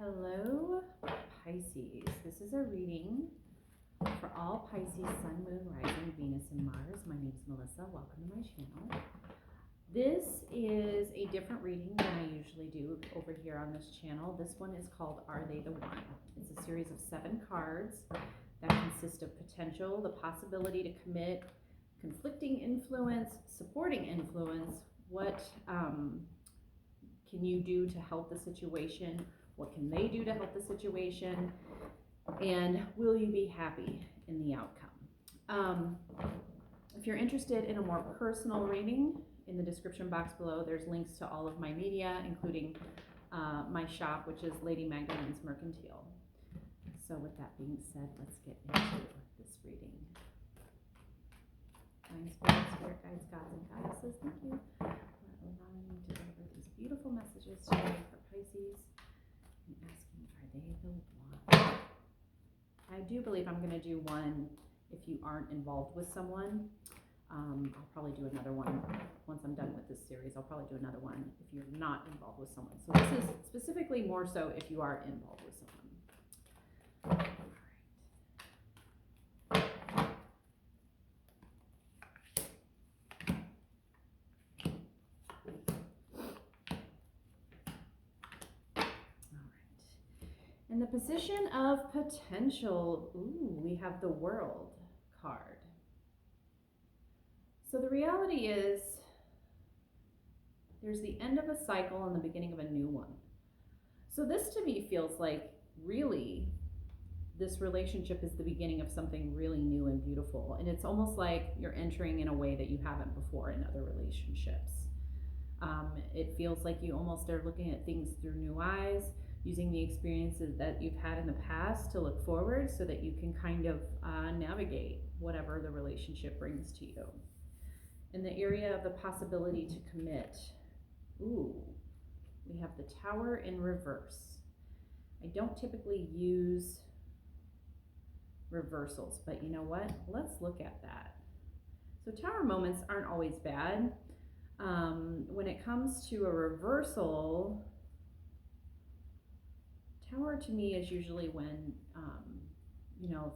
Hello, Pisces. This is a reading for all Pisces, Sun, Moon, Rising, Venus, and Mars. My name is Melissa. Welcome to my channel. This is a different reading than I usually do over here on this channel. This one is called Are They the One? It's a series of 7 cards that consist of potential, the possibility to commit, conflicting influence, supporting influence, what can you do to help the situation, what can they do to help the situation, and will you be happy in the outcome? If you're interested in a more personal reading, in the description box below, there's links to all of my media, including my shop, which is Lady Magdalene's Mercantile. So with that being said, let's get into this reading. Kind spirit guides, gods, and goddesses, thank you for allowing me to deliver these beautiful messages today for Pisces and asking, are they the one? I do believe I'm going to do one if you aren't involved with someone. I'll probably do another one once I'm done with this series. I'll probably do another one if you're not involved with someone. So this is specifically more so if you are involved with someone. In the position of potential, we have the World card. So the reality is there's the end of a cycle and the beginning of a new one. So this to me feels like really this relationship is the beginning of something really new and beautiful. And it's almost like you're entering in a way that you haven't before in other relationships. It feels like you almost are looking at things through new eyes, using the experiences that you've had in the past to look forward so that you can kind of navigate whatever the relationship brings to you. In the area of the possibility to commit, we have the Tower in reverse. I don't typically use reversals, but you know what? Let's look at that. So Tower moments aren't always bad. When it comes to a reversal, Tower to me is usually when,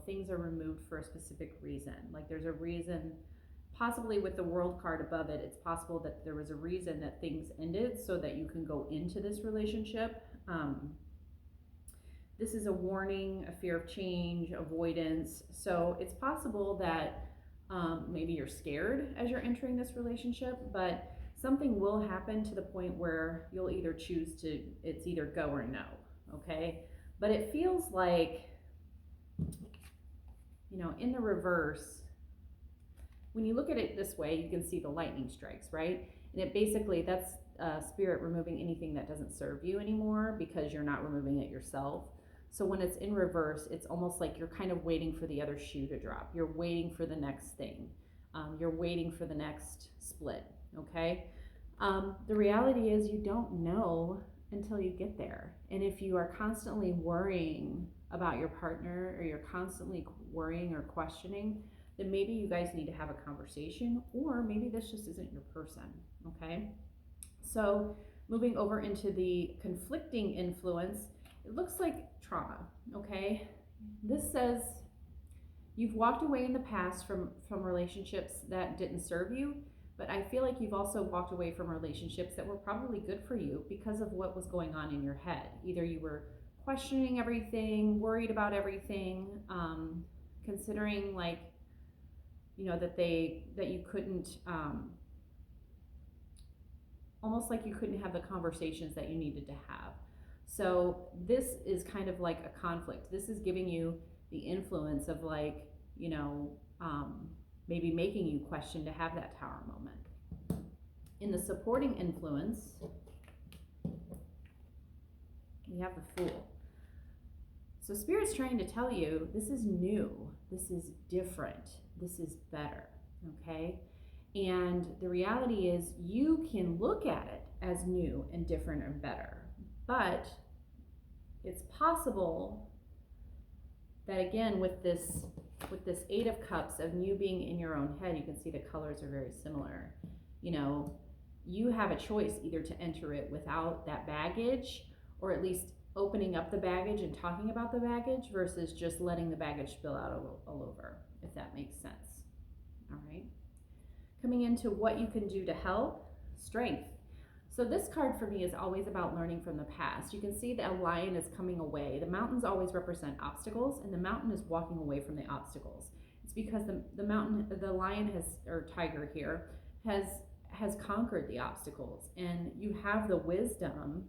things are removed for a specific reason. Like there's a reason, possibly with the World card above it, it's possible that there was a reason that things ended so that you can go into this relationship. This is a warning, a fear of change, avoidance. So it's possible that maybe you're scared as you're entering this relationship, but something will happen to the point where you'll either choose to, it's either go or no, okay? But it feels like, in the reverse, when you look at it this way, you can see the lightning strikes, right? And it basically, that's spirit removing anything that doesn't serve you anymore because you're not removing it yourself. So when it's in reverse, it's almost like you're kind of waiting for the other shoe to drop. You're waiting for the next thing. You're waiting for the next split, okay? The reality is you don't know until you get there. And if you are constantly worrying about your partner, or you're constantly worrying or questioning, then maybe you guys need to have a conversation, or maybe this just isn't your person, okay? So moving over into the conflicting influence, it looks like trauma, okay? This says you've walked away in the past from relationships that didn't serve you, but I feel like you've also walked away from relationships that were probably good for you because of what was going on in your head. Either you were questioning everything, worried about everything, considering like, that you couldn't, almost like you couldn't have the conversations that you needed to have. So this is kind of like a conflict. This is giving you the influence of like, maybe making you question to have that Tower moment. In the supporting influence, we have the Fool. So Spirit's trying to tell you this is new, this is different, this is better, okay? And the reality is you can look at it as new and different and better, but it's possible that again with this 8 of Cups of you being in your own head, you can see the colors are very similar. You have a choice either to enter it without that baggage, or at least opening up the baggage and talking about the baggage versus just letting the baggage spill out all over, if that makes sense. All right. Coming into what you can do to help, strength. So this card for me is always about learning from the past. You can see that a lion is coming away. The mountains always represent obstacles, and the mountain is walking away from the obstacles. It's because the lion has, or tiger here, has conquered the obstacles, and you have the wisdom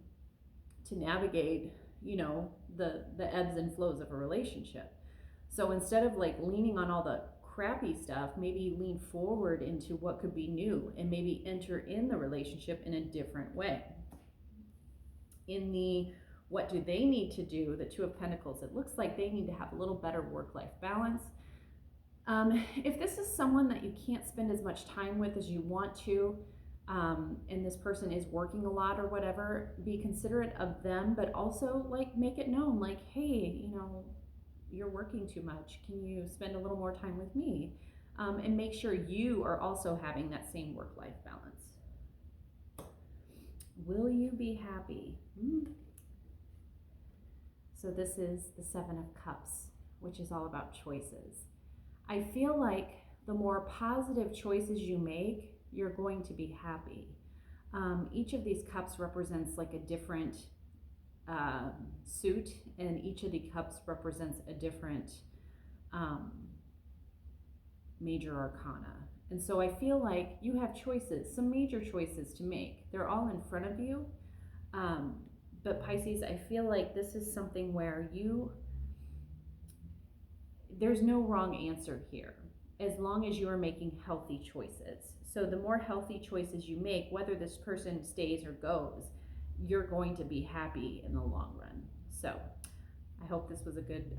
to navigate, the ebbs and flows of a relationship. So instead of like leaning on all the crappy stuff, maybe lean forward into what could be new and maybe enter in the relationship in a different way. In the what do they need to do, the Two of Pentacles, it looks like they need to have a little better work-life balance. If this is someone that you can't spend as much time with as you want to, and this person is working a lot or whatever, be considerate of them, but also like make it known, like, hey, you're working too much. Can you spend a little more time with me? And make sure you are also having that same work-life balance. Will you be happy? So this is the Seven of Cups, which is all about choices. I feel like the more positive choices you make, you're going to be happy. Each of these cups represents like a different suit, and each of the cups represents a different major arcana. And so I feel like you have choices, some major choices to make. They're all in front of you. But Pisces, I feel like this is something where there's no wrong answer here, as long as you are making healthy choices. So the more healthy choices you make, whether this person stays or goes, you're going to be happy in the long run. So I hope this was a good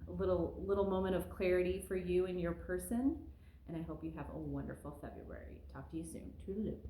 little moment of clarity for you and your person, and I hope you have a wonderful February. Talk to you soon. Toodaloo.